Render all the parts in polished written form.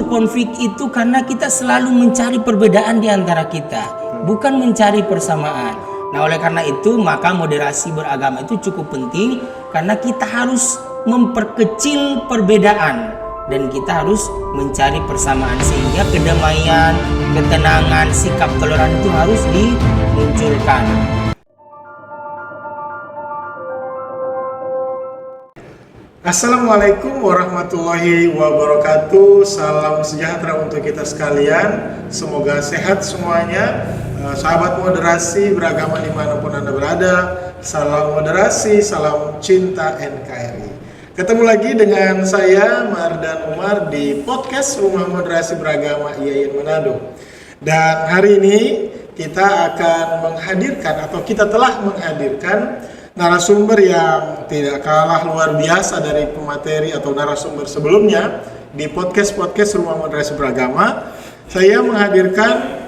konflik itu karena kita selalu mencari perbedaan di antara kita, bukan mencari persamaan. Nah, oleh karena itu maka moderasi beragama itu cukup penting karena kita harus memperkecil perbedaan dan kita harus mencari persamaan sehingga kedamaian, ketenangan, sikap toleran itu harus dimunculkan. Assalamualaikum warahmatullahi wabarakatuh. Salam sejahtera untuk kita sekalian. Semoga sehat semuanya. Sahabat moderasi beragama dimanapun Anda berada, salam moderasi, salam cinta NKRI. Ketemu lagi dengan saya Mardan Umar di podcast Rumah Moderasi Beragama IAIN Manado. Dan hari ini kita akan menghadirkan atau kita telah menghadirkan narasumber yang tidak kalah luar biasa dari pemateri atau narasumber sebelumnya di podcast Rumah Moderasi Beragama. Saya menghadirkan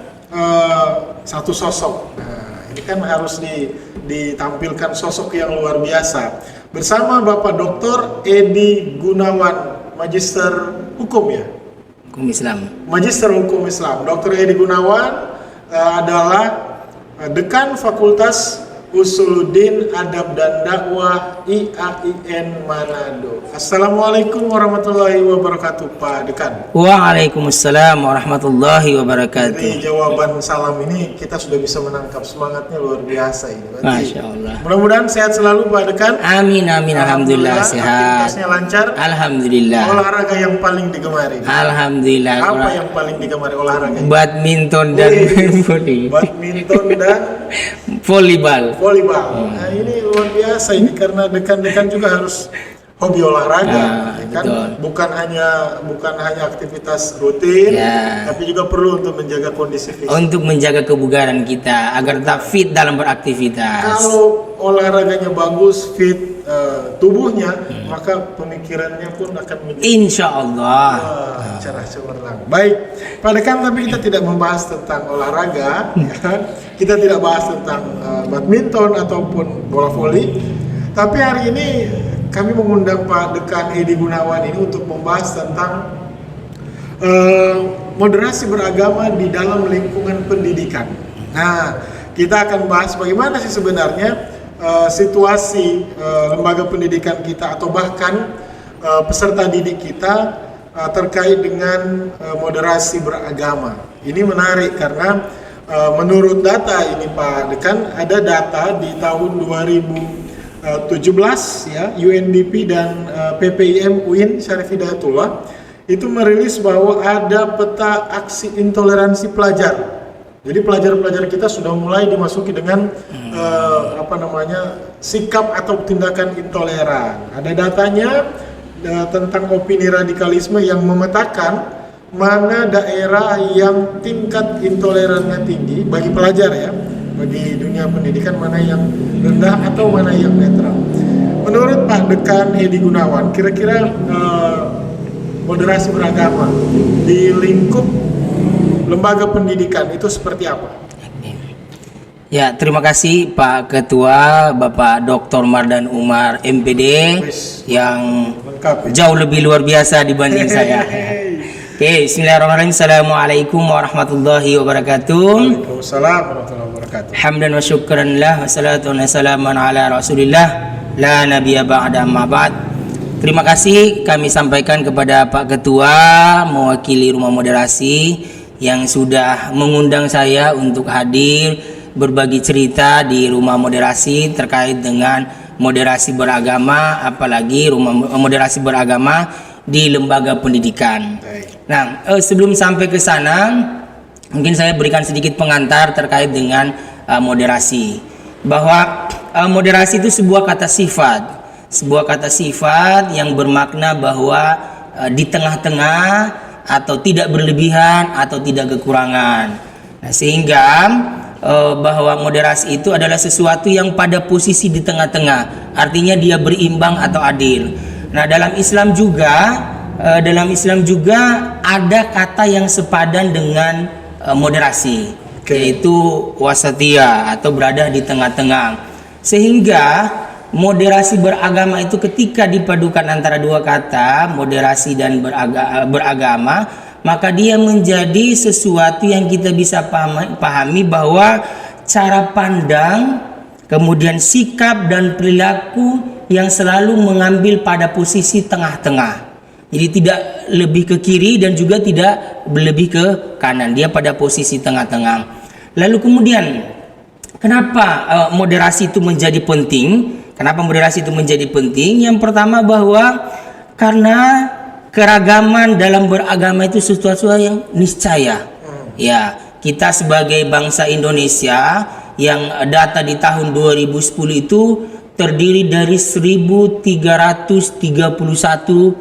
satu sosok. Nah, ini kan harus ditampilkan sosok yang luar biasa. Bersama Bapak Dr. Edi Gunawan, Magister Hukum ya? Hukum Islam. Magister Hukum Islam. Dr. Edi Gunawan adalah Dekan Fakultas Usuluddin Adab dan Dakwah IAIN Manado. Assalamualaikum warahmatullahi wabarakatuh, Pak Dekan. Waalaikumsalam warahmatullahi wabarakatuh. Dari jawaban salam ini kita sudah bisa menangkap semangatnya luar biasa ini. Masya Allah. Mudah-mudahan sehat selalu, Pak Dekan. Amin amin, alhamdulillah sehat. Aktivitasnya lancar. Alhamdulillah. Olahraga yang paling digemari. Alhamdulillah. Apa yang paling digemari olahraga? Badminton dan volley. Badminton dan volleyball. Nah, ini luar biasa ini karena dekan-dekan juga harus hobi olahraga, kan? Bukan hanya aktivitas rutin, tapi juga perlu untuk menjaga kondisi fisik. Untuk menjaga kebugaran kita agar tetap fit dalam beraktivitas. Kalau olahraganya bagus, fit tubuhnya, maka pemikirannya pun akan menjadi Insya Allah cerah cemerlang. Baik, Pak Dekan, tapi kita tidak membahas tentang olahraga, ya. Kita tidak bahas tentang badminton ataupun bola voli. Tapi hari ini kami mengundang Pak Dekan Edi Gunawan ini untuk membahas tentang moderasi beragama di dalam lingkungan pendidikan. Nah, kita akan bahas bagaimana sih sebenarnya situasi lembaga pendidikan kita atau bahkan peserta didik kita terkait dengan moderasi beragama. Ini menarik karena menurut data ini Pak Dekan, ada data di tahun 2017 ya, UNDP dan PPIM UIN Syarif Hidayatullah itu merilis bahwa ada peta aksi intoleransi pelajar. Jadi pelajar-pelajar kita sudah mulai dimasuki dengan sikap atau tindakan intoleran. Ada datanya tentang opini radikalisme yang memetakan mana daerah yang tingkat intolerannya tinggi bagi pelajar ya, bagi dunia pendidikan, mana yang rendah atau mana yang netral. Menurut Pak Dekan Edi Gunawan, kira-kira moderasi beragama di lingkup lembaga pendidikan itu seperti apa? Ya, terima kasih Pak Ketua, Bapak Dr. Mardan Umar MPD yang jauh lebih luar biasa dibanding saya. Oke, bismillahirrahmanirrahim. Assalamualaikum warahmatullahi wabarakatuh. Waalaikumsalam warahmatullahi wabarakatuh. Hamdan wa syukran lah, wassalatu wassalamu ala rasulillah, la nabiyya ba'da amma ba'd. Terima kasih kami sampaikan kepada Pak Ketua mewakili Rumah Moderasi yang sudah mengundang saya untuk hadir berbagi cerita di Rumah Moderasi terkait dengan moderasi beragama, apalagi moderasi beragama di lembaga pendidikan. Nah, sebelum sampai ke sana, mungkin saya berikan sedikit pengantar terkait dengan moderasi. Bahwa moderasi itu sebuah kata sifat yang bermakna bahwa di tengah-tengah atau tidak berlebihan atau tidak kekurangan. Nah, sehingga bahwa moderasi itu adalah sesuatu yang pada posisi di tengah-tengah, artinya dia berimbang atau adil. Nah, dalam Islam juga ada kata yang sepadan dengan moderasi, yaitu wasatiyah atau berada di tengah-tengah. Sehingga moderasi beragama itu ketika dipadukan antara dua kata, moderasi dan beragama, maka dia menjadi sesuatu yang kita bisa pahami bahwa cara pandang, kemudian sikap dan perilaku yang selalu mengambil pada posisi tengah-tengah. Jadi tidak lebih ke kiri dan juga tidak lebih ke kanan, dia pada posisi tengah-tengah. Lalu kemudian kenapa moderasi itu menjadi penting? Kenapa moderasi itu menjadi penting? Yang pertama bahwa karena keragaman dalam beragama itu sesuatu yang niscaya. Ya, kita sebagai bangsa Indonesia yang data di tahun 2010 itu terdiri dari 1331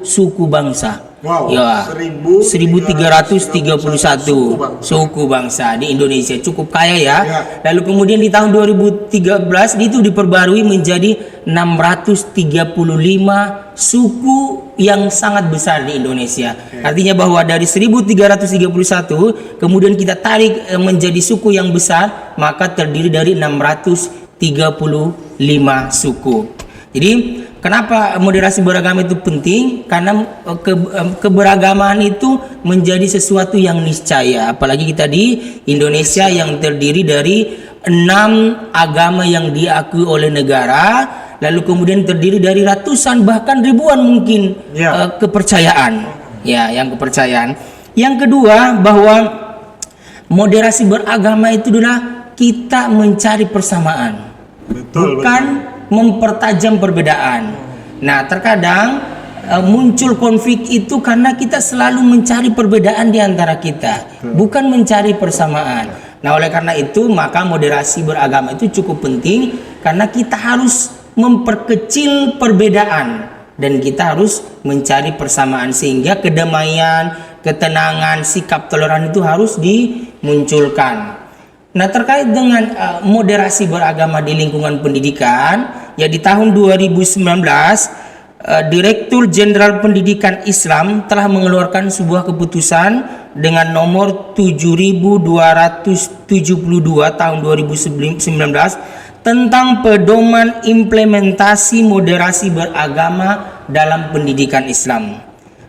suku bangsa. Wow, Ya, 1331 suku bangsa di Indonesia, cukup kaya ya. Lalu kemudian di tahun 2013 itu diperbarui menjadi 635 suku yang sangat besar di Indonesia. Artinya bahwa dari 1331 kemudian kita tarik menjadi suku yang besar, maka terdiri dari 635 suku. Jadi kenapa moderasi beragama itu penting? Karena keberagaman itu menjadi sesuatu yang niscaya. Apalagi kita di Indonesia yang terdiri dari 6 agama yang diakui oleh negara, lalu kemudian terdiri dari ratusan bahkan ribuan mungkin kepercayaan. Ya, yang kepercayaan. Yang kedua bahwa moderasi beragama itu adalah kita mencari persamaan. Bukan mempertajam perbedaan. Nah, terkadang muncul konflik itu karena kita selalu mencari perbedaan di antara kita, bukan mencari persamaan. Nah, oleh karena itu maka moderasi beragama itu cukup penting karena kita harus memperkecil perbedaan dan kita harus mencari persamaan sehingga kedamaian, ketenangan, sikap toleran itu harus dimunculkan. Nah, terkait dengan moderasi beragama di lingkungan pendidikan, ya di tahun 2019 Direktur Jenderal Pendidikan Islam telah mengeluarkan sebuah keputusan dengan nomor 7272 tahun 2019 tentang pedoman implementasi moderasi beragama dalam pendidikan Islam.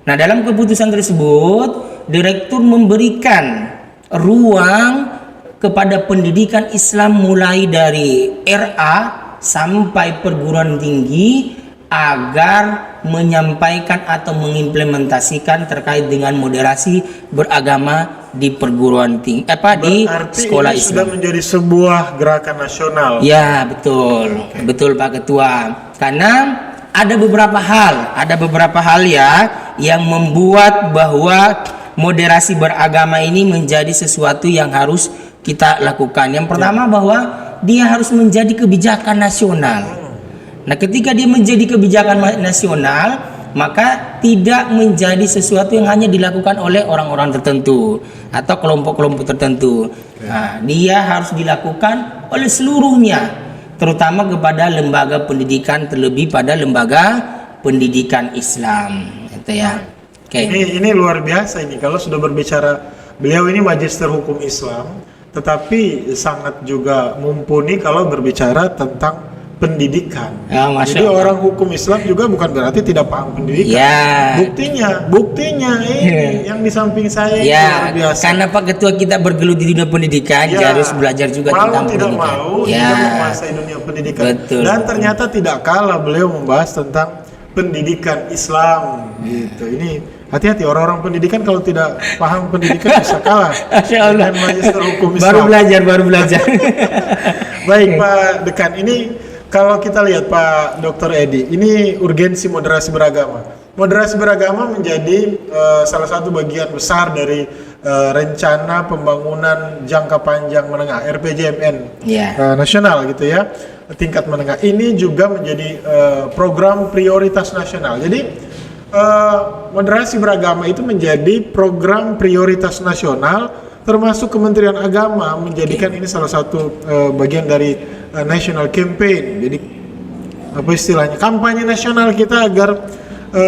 Nah, dalam keputusan tersebut Direktur memberikan ruang kepada pendidikan Islam mulai dari RA sampai perguruan tinggi agar menyampaikan atau mengimplementasikan terkait dengan moderasi beragama di perguruan tinggi di sekolah Islam. Sudah menjadi sebuah gerakan nasional. Ya, betul. Betul Pak Ketua. Karena ada beberapa hal ya yang membuat bahwa moderasi beragama ini menjadi sesuatu yang harus kita lakukan. Yang pertama bahwa dia harus menjadi kebijakan nasional. Nah, ketika dia menjadi kebijakan nasional, maka tidak menjadi sesuatu yang hanya dilakukan oleh orang-orang tertentu atau kelompok-kelompok tertentu. Nah, dia harus dilakukan oleh seluruhnya, terutama kepada lembaga pendidikan, terlebih pada lembaga pendidikan Islam. Itu ya. Ini luar biasa ini kalau sudah berbicara. Beliau ini Magister Hukum Islam, tetapi sangat juga mumpuni kalau berbicara tentang pendidikan. Jadi orang hukum Islam juga bukan berarti tidak paham pendidikan. Ya. Buktinya ini yang di samping saya luar biasa. Karena Pak Ketua kita bergelut di dunia pendidikan, harus belajar juga tentang pendidikan. Tidak menguasai dunia pendidikan. Betul. Dan ternyata tidak kalah beliau membahas tentang pendidikan Islam gitu. Ini hati-hati orang-orang pendidikan kalau tidak paham pendidikan bisa kalah dengan Magister Hukum Islam. Baru belajar. Baik Pak Dekan, ini kalau kita lihat Pak Dr. Edi, ini urgensi moderasi beragama. Moderasi beragama menjadi salah satu bagian besar dari rencana pembangunan jangka panjang menengah RPJMN nasional gitu ya, tingkat menengah. Ini juga menjadi program prioritas nasional. Jadi moderasi beragama itu menjadi program prioritas nasional, termasuk Kementerian Agama menjadikan ini salah satu bagian dari national campaign. Jadi apa istilahnya, kampanye nasional kita agar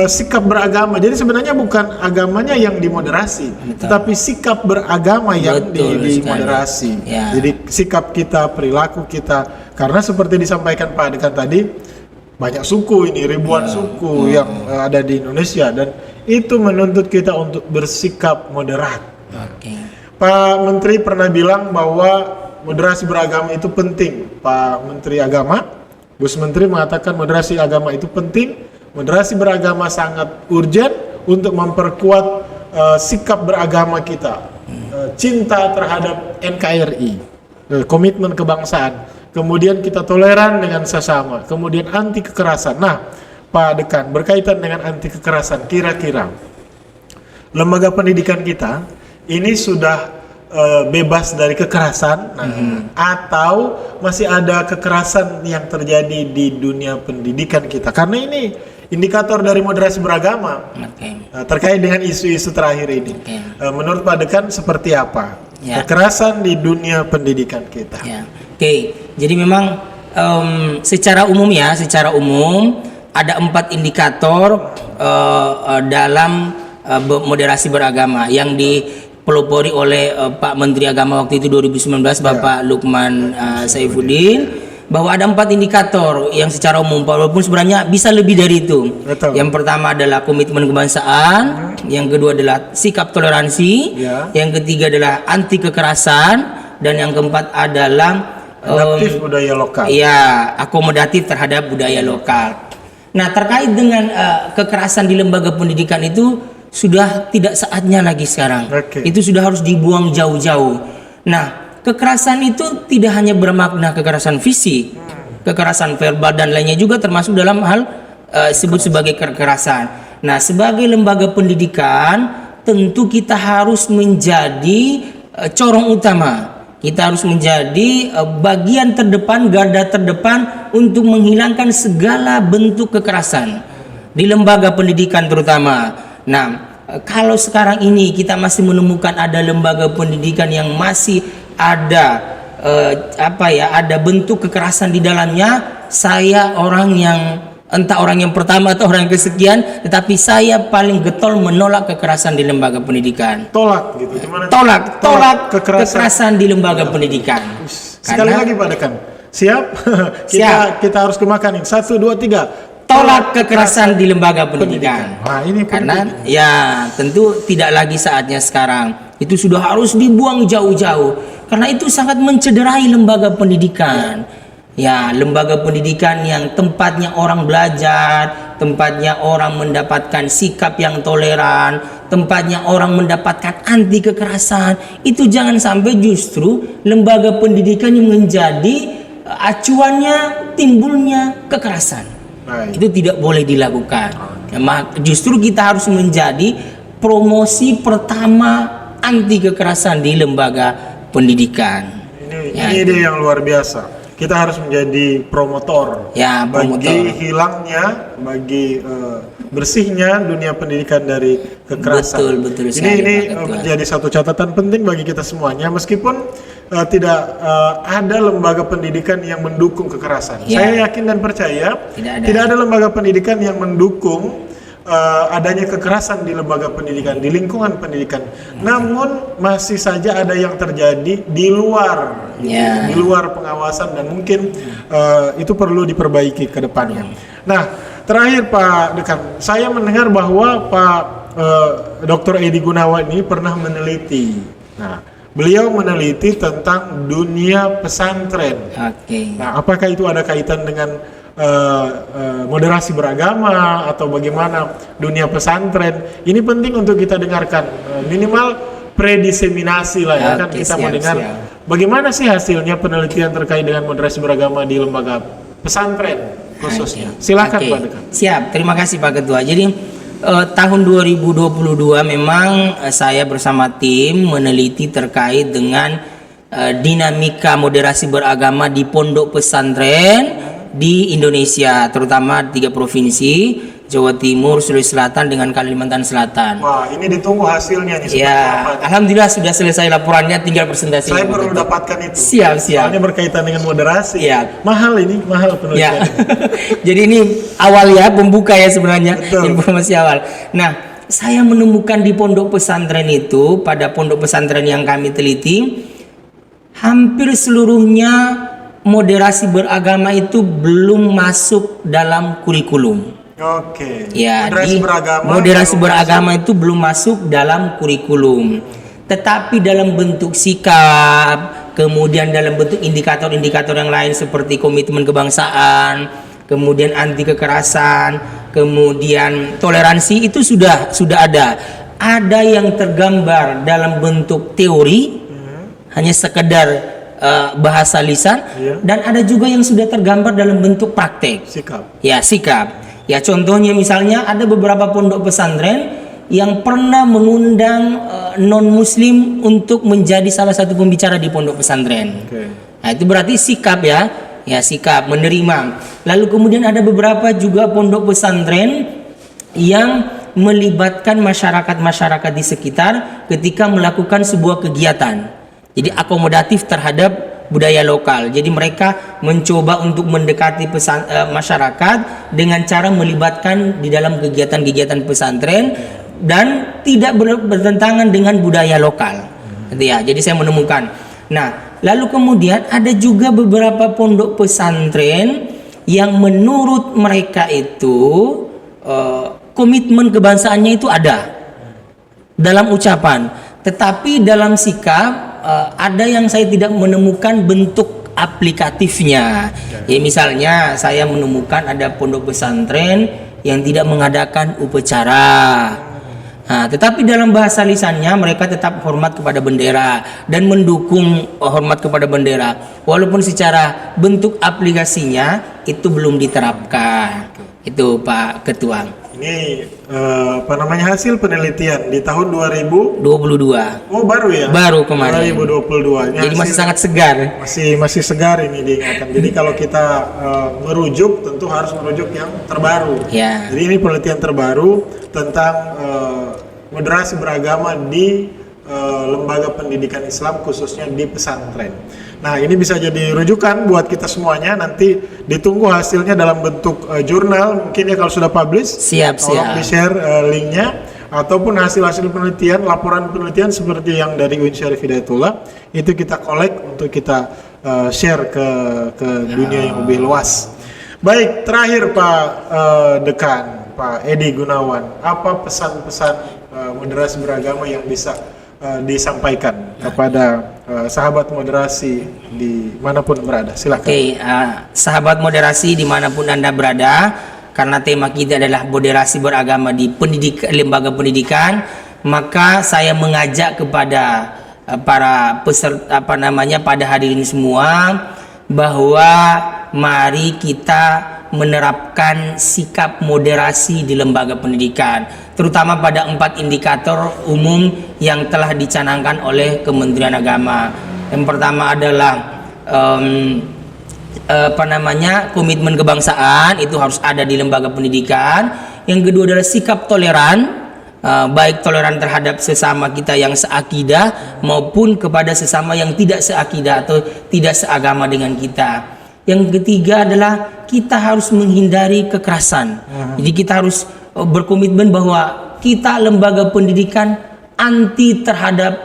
sikap beragama. Jadi sebenarnya bukan agamanya yang dimoderasi, tetapi sikap beragama yang dimoderasi. Jadi sikap kita, perilaku kita, karena seperti disampaikan Pak Dekan tadi, banyak suku ini, ribuan suku yang ada di Indonesia, dan itu menuntut kita untuk bersikap moderat. Oke. Pak Menteri pernah bilang bahwa moderasi beragama itu penting. Pak Menteri Agama, Gus Menteri mengatakan moderasi agama itu penting. Moderasi beragama sangat urgent untuk memperkuat sikap beragama kita, cinta terhadap NKRI, komitmen kebangsaan. Kemudian kita toleran dengan sesama. Kemudian anti kekerasan. Nah, Pak Dekan, berkaitan dengan anti kekerasan, kira-kira lembaga pendidikan kita ini sudah bebas dari kekerasan, atau masih ada kekerasan yang terjadi di dunia pendidikan kita? Karena ini indikator dari moderasi beragama. Terkait dengan isu-isu terakhir ini. Menurut Pak Dekan seperti apa kekerasan di dunia pendidikan kita? Jadi memang secara umum ada 4 indikator dalam moderasi beragama yang dipelopori oleh Pak Menteri Agama waktu itu 2019, Bapak Lukman Saifuddin, bahwa ada 4 indikator yang secara umum, walaupun sebenarnya bisa lebih dari itu. Betul. Yang pertama adalah komitmen kebangsaan, yang kedua adalah sikap toleransi, yang ketiga adalah anti kekerasan, dan yang keempat adalah adaptif budaya lokal. Akomodatif terhadap budaya lokal. Nah, terkait dengan kekerasan di lembaga pendidikan itu sudah tidak saatnya lagi sekarang. Itu sudah harus dibuang jauh-jauh. Nah, kekerasan itu tidak hanya bermakna kekerasan fisik, kekerasan verbal dan lainnya juga termasuk dalam hal sebut sebagai kekerasan. Nah, sebagai lembaga pendidikan tentu kita harus menjadi corong utama. Kita harus menjadi bagian terdepan, garda terdepan untuk menghilangkan segala bentuk kekerasan di lembaga pendidikan terutama. Nah, kalau sekarang ini kita masih menemukan ada lembaga pendidikan yang masih ada ada bentuk kekerasan di dalamnya, saya orang yang entah orang yang pertama atau orang yang kesekian, tetapi saya paling getol menolak kekerasan di lembaga pendidikan. Tolak gitu. Gimana? Tolak kekerasan di lembaga pendidikan. Sekali lagi Pak Dekan. Siap? kita harus kemakanin. 1, 2, 3. Tolak kekerasan di lembaga pendidikan. Nah, ini karena tentu tidak lagi saatnya sekarang. Itu sudah harus dibuang jauh-jauh. Karena itu sangat mencederai lembaga pendidikan. Lembaga pendidikan yang tempatnya orang belajar, tempatnya orang mendapatkan sikap yang toleran, tempatnya orang mendapatkan anti kekerasan. Itu jangan sampai justru lembaga pendidikan yang menjadi acuannya timbulnya kekerasan. Itu tidak boleh dilakukan. Justru kita harus menjadi promosi pertama anti kekerasan di lembaga pendidikan. Ini ide yang luar biasa. Kita harus menjadi promotor, bagi hilangnya, bagi bersihnya dunia pendidikan dari kekerasan. Betul ini menjadi satu catatan penting bagi kita semuanya, meskipun tidak ada lembaga pendidikan yang mendukung kekerasan. Saya yakin dan percaya tidak ada lembaga pendidikan yang mendukung adanya kekerasan di lembaga pendidikan, di lingkungan pendidikan. Namun masih saja ada yang terjadi di luar, di luar pengawasan, dan mungkin itu perlu diperbaiki ke depannya. Nah, terakhir Pak Dekan, saya mendengar bahwa Pak Dr. Edi Gunawan ini pernah meneliti. Nah, beliau meneliti tentang dunia pesantren. Nah, apakah itu ada kaitan dengan moderasi beragama atau bagaimana dunia pesantren? Ini penting untuk kita dengarkan, minimal prediseminasi lah ya, kan kita mendengar bagaimana sih hasilnya penelitian terkait dengan moderasi beragama di lembaga pesantren khususnya. Silakan Pak Dekan. Siap, terima kasih Pak Ketua. Jadi tahun 2022 memang saya bersama tim meneliti terkait dengan dinamika moderasi beragama di pondok pesantren di Indonesia, terutama 3 provinsi, Jawa Timur, Sulawesi Selatan dengan Kalimantan Selatan. Wah, ini ditunggu hasilnya nih. Alhamdulillah sudah selesai laporannya, tinggal presentasi. Saya baru mendapatkan itu. Siap. Soalnya berkaitan dengan moderasi. Mahal penelitian. Jadi ini awal pembuka sebenarnya. Betul. Informasi awal. Nah, saya menemukan di pondok pesantren itu, pada pondok pesantren yang kami teliti, hampir seluruhnya moderasi beragama itu belum masuk dalam kurikulum. Oke. Ya, Moderasi beragama. moderasi beragama itu belum masuk dalam kurikulum. Tetapi dalam bentuk sikap, kemudian dalam bentuk indikator-indikator yang lain seperti komitmen kebangsaan, kemudian anti kekerasan, kemudian toleransi itu sudah ada. Ada yang tergambar dalam bentuk teori, hanya sekedar bahasa lisan, dan ada juga yang sudah tergambar dalam bentuk praktek. Sikap. Ya, sikap. Ya, contohnya misalnya ada beberapa pondok pesantren yang pernah mengundang non-muslim untuk menjadi salah satu pembicara di pondok pesantren. Nah, itu berarti sikap ya. Ya, sikap menerima. Lalu kemudian ada beberapa juga pondok pesantren yang melibatkan masyarakat-masyarakat di sekitar ketika melakukan sebuah kegiatan. Jadi akomodatif terhadap budaya lokal. Jadi mereka mencoba untuk mendekati masyarakat dengan cara melibatkan di dalam kegiatan-kegiatan pesantren dan tidak bertentangan dengan budaya lokal. Gitu ya. Jadi saya menemukan. Nah, lalu kemudian ada juga beberapa pondok pesantren yang menurut mereka itu komitmen kebangsaannya itu ada dalam ucapan, tetapi dalam sikap ada yang saya tidak menemukan bentuk aplikatifnya. Ya, misalnya saya menemukan ada pondok pesantren yang tidak mengadakan upacara. Nah, tetapi dalam bahasa lisannya mereka tetap hormat kepada bendera dan mendukung hormat kepada bendera, walaupun secara bentuk aplikasinya itu belum diterapkan. Itu Pak Ketua. Ini hasil penelitian di tahun 22. Oh, baru ya? Baru kemarin. 2022. Jadi masih sangat segar. Masih segar ini diingatkan. Jadi kalau kita merujuk, tentu harus merujuk yang terbaru. Ya. Jadi ini penelitian terbaru tentang moderasi beragama di lembaga pendidikan Islam, khususnya di pesantren. Nah, ini bisa jadi rujukan buat kita semuanya. Nanti ditunggu hasilnya dalam bentuk jurnal, mungkin ya kalau sudah publish. Siap. Di-share linknya, ataupun hasil-hasil penelitian, laporan penelitian seperti yang dari UIN Syarif Hidayatullah, itu kita collect untuk kita share ke dunia yang lebih luas. Baik, terakhir Pak Dekan, Pak Edi Gunawan, apa pesan-pesan moderasi beragama yang bisa disampaikan kepada sahabat moderasi dimanapun berada? Silakan. Oke, sahabat moderasi dimanapun Anda berada, karena tema kita adalah moderasi beragama di lembaga pendidikan, maka saya mengajak kepada para peserta pada hadirin semua bahwa mari kita menerapkan sikap moderasi di lembaga pendidikan, terutama pada 4 indikator umum yang telah dicanangkan oleh Kementerian Agama. Yang pertama adalah komitmen kebangsaan, itu harus ada di lembaga pendidikan. Yang kedua adalah sikap toleran, baik toleran terhadap sesama kita yang seakidah maupun kepada sesama yang tidak seakidah atau tidak seagama dengan kita. Yang ketiga adalah kita harus menghindari kekerasan. Jadi kita harus berkomitmen bahwa kita lembaga pendidikan anti terhadap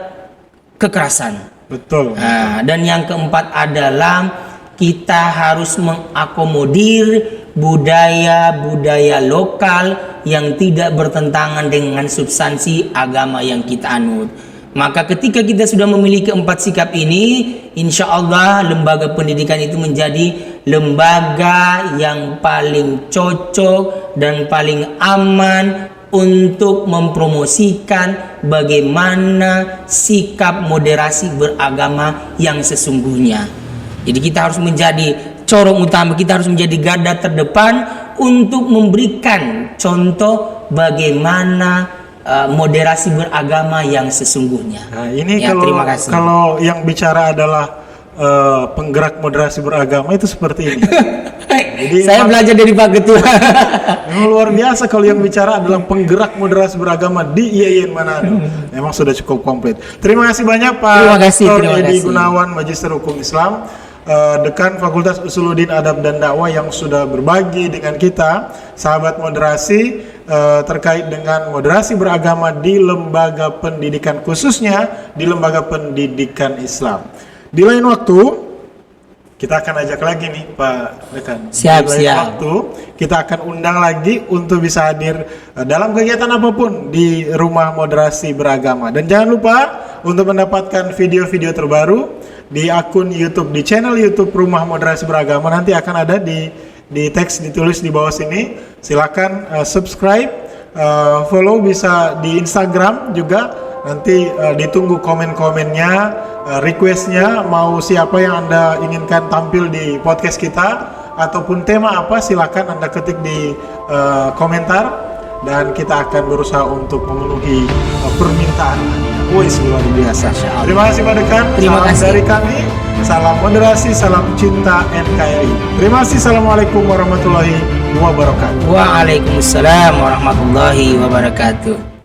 kekerasan. Betul. Dan yang keempat adalah kita harus mengakomodir budaya-budaya lokal yang tidak bertentangan dengan substansi agama yang kita anut. Maka ketika kita sudah memiliki 4 sikap ini, insya Allah lembaga pendidikan itu menjadi lembaga yang paling cocok dan paling aman untuk mempromosikan bagaimana sikap moderasi beragama yang sesungguhnya. Jadi kita harus menjadi corong utama, kita harus menjadi garda terdepan untuk memberikan contoh bagaimana moderasi beragama yang sesungguhnya. Nah, ini ya, terima kasih. Kalau yang bicara adalah penggerak moderasi beragama itu seperti ini. Jadi saya belajar dari Pak Ketua. Memang luar biasa kalau yang bicara adalah penggerak moderasi beragama di IAIN Manado. Memang sudah cukup komplit. Terima kasih banyak Pak Dr. Edi Gunawan, Magister Hukum Islam, Dekan Fakultas Usuluddin Adab dan Dakwah, yang sudah berbagi dengan kita, sahabat moderasi, terkait dengan moderasi beragama di lembaga pendidikan, khususnya di lembaga pendidikan Islam. Di lain waktu kita akan ajak lagi nih Pak Dekan. Siap, Di lain siap. waktu kita akan undang lagi untuk bisa hadir dalam kegiatan apapun di Rumah Moderasi Beragama. Dan jangan lupa untuk mendapatkan video-video terbaru di akun YouTube, di channel YouTube Rumah Moderasi Beragama, nanti akan ada di teks ditulis di bawah sini. Silakan subscribe, follow, bisa di Instagram juga. Nanti ditunggu komen-komennya, requestnya, mau siapa yang Anda inginkan tampil di podcast kita, ataupun tema apa, silakan Anda ketik di komentar, dan kita akan berusaha untuk memenuhi permintaan Anda. Wih, luar biasa. Terima kasih Pak Dekan. Terima Salam kasih. dari kami, salam moderasi, salam cinta NKRI. Terima kasih. Assalamualaikum warahmatullahi wabarakatuh. Waalaikumsalam warahmatullahi wabarakatuh.